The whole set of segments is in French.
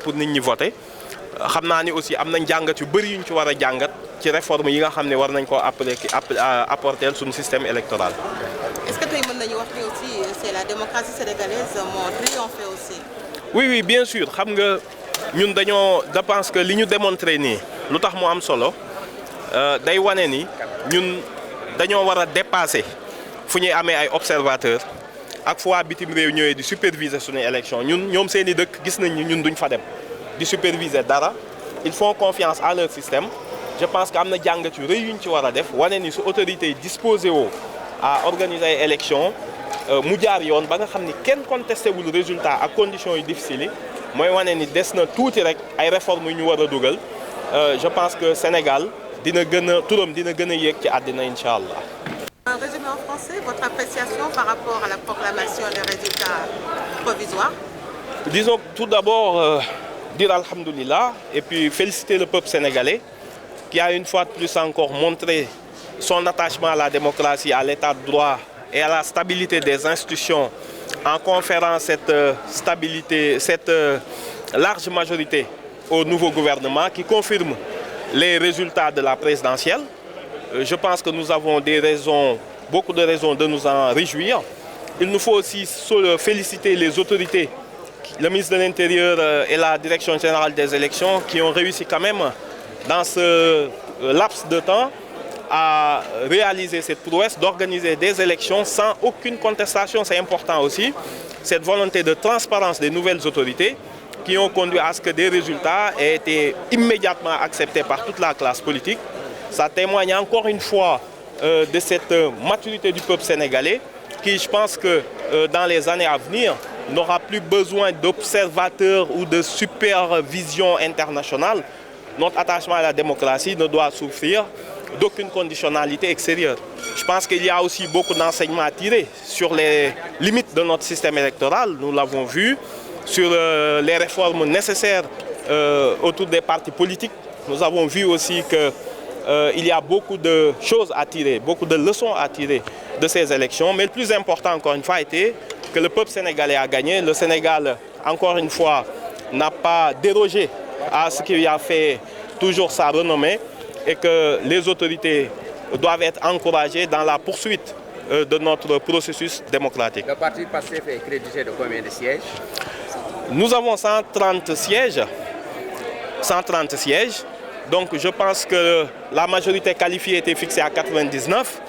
pour nit ñi voter xam naa ni aussi am nañ jàngat yu bëri yuñ ci war a jàngat ci réforme yi nga xam ne war nañ koo apporter suñu système électoral. Est-ce que tey mën nañu wax ni aussi c'est la démocratie sénégalaise moo triomphé aussi. Oui bien sûr xam nga ñun je pense que li ñu démontré nii lu tax mu am solo day wane ni ñun dañoo war a dépasser fu ñuy amee ay observateurs ak fu waa bitim réew ñëwee di superviser suñu élection ñoom seen i dëkk gis nañ ni ñun duñ fa dem di superviser dara ils font confiance à leur système je pense que am na jàngat yu rëy yuñ ci war a def wane ni su autorité yi disposé woo à organiser ay élection mu jaar yoon ba nga xam ni kenn contesté wul résultat ak conditions yu difficiles yi mooy wane ni des na tuuti rek ay réformes yu ñu war a dugal je pense que Sénégal dina gën a turam dina gën a yéeg ci àddina incha allah. Un résumé en français, votre appréciation par rapport à la proclamation des résultats provisoires? Disons tout d'abord dire alhamdoulilah et puis féliciter le peuple sénégalais qui a une fois de plus encore montré son attachement à la démocratie, à l'état de droit et à la stabilité des institutions en conférant cette stabilité, cette large majorité au nouveau gouvernement qui confirme les résultats de la présidentielle. Je pense que nous avons beaucoup de raisons de nous en réjouir. Il nous faut aussi féliciter les autorités, le ministre de l'Intérieur et la Direction générale des élections qui ont réussi quand même dans ce laps de temps à réaliser cette prouesse d'organiser des élections sans aucune contestation. C'est important aussi, cette volonté de transparence des nouvelles autorités qui ont conduit à ce que des résultats aient été immédiatement acceptés par toute la classe politique. Ça témoigne encore une fois de cette maturité du peuple sénégalais qui, je pense que dans les années à venir, n'aura plus besoin d'observateurs ou de supervision internationale. Notre attachement à la démocratie ne doit souffrir d'aucune conditionnalité extérieure. Je pense qu'il y a aussi beaucoup d'enseignements à tirer sur les limites de notre système électoral. Nous l'avons vu sur les réformes nécessaires autour des partis politiques. Nous avons vu aussi qu'il y a beaucoup de choses à tirer, beaucoup de leçons à tirer de ces élections. Mais le plus important, encore une fois, a été que le peuple sénégalais a gagné. Le Sénégal, encore une fois, n'a pas dérogé à ce qui a fait toujours sa renommée et que les autorités doivent être encouragées dans la poursuite de notre processus démocratique. Le parti PASTEF est crédité de combien de sièges? Nous avons 130 sièges. 130 sièges. Donc je pense que la majorité qualifiée était fixée à 99.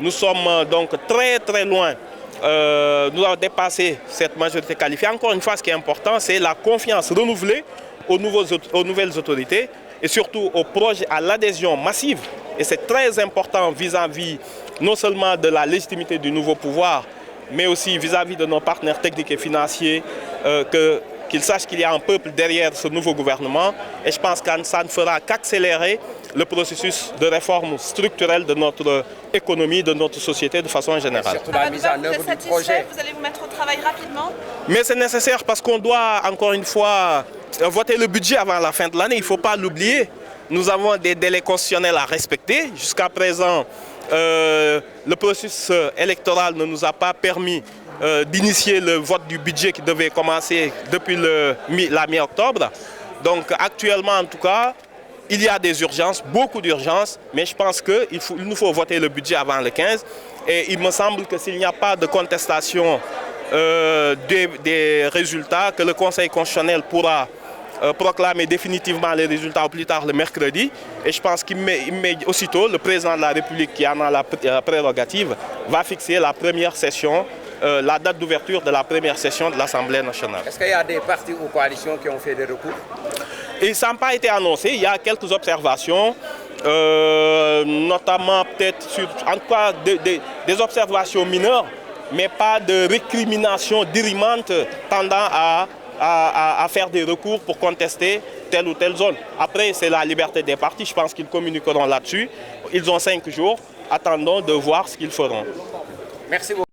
Nous sommes donc très loin. Nous avons dépassé cette majorité qualifiée. Encore une fois, ce qui est important, c'est la confiance renouvelée aux nouvelles autorités et surtout au projet, à l'adhésion massive. Et c'est très important vis-à-vis non seulement de la légitimité du nouveau pouvoir, mais aussi vis-à-vis de nos partenaires techniques et financiers, qu'ils sachent qu'il y a un peuple derrière ce nouveau gouvernement. Et je pense que ça ne fera qu'accélérer le processus de réforme structurelle de notre économie, de notre société de façon générale. Surtout la mise en œuvre du projet. Vous allez vous mettre au travail rapidement? Mais c'est nécessaire parce qu'on doit, encore une fois, voter le budget avant la fin de l'année. Il ne faut pas l'oublier. Nous avons des délais constitutionnels à respecter. Jusqu'à présent, le processus électoral ne nous a pas permis d'initier le vote du budget qui devait commencer depuis la mi-octobre. Donc actuellement, en tout cas, il y a des urgences, beaucoup d'urgences, mais je pense qu'il nous faut voter le budget avant le 15. Et il me semble que s'il n'y a pas de contestation des résultats, que le Conseil constitutionnel pourra proclamer définitivement les résultats au plus tard le mercredi. Et je pense qu'aussitôt, le président de la République, qui en a la prérogative, va fixer la première session, la date d'ouverture de la première session de l'Assemblée nationale. Est-ce qu'il y a des partis ou coalitions qui ont fait des recours? Et ça n'a pas été annoncé. Il y a quelques observations, notamment peut-être sur, en tout cas, des observations mineures, mais pas de récrimination dirimante tendant à faire des recours pour contester telle ou telle zone. Après, c'est la liberté des partis. Je pense qu'ils communiqueront là-dessus. Ils ont 5 jours. Attendons de voir ce qu'ils feront. Merci beaucoup.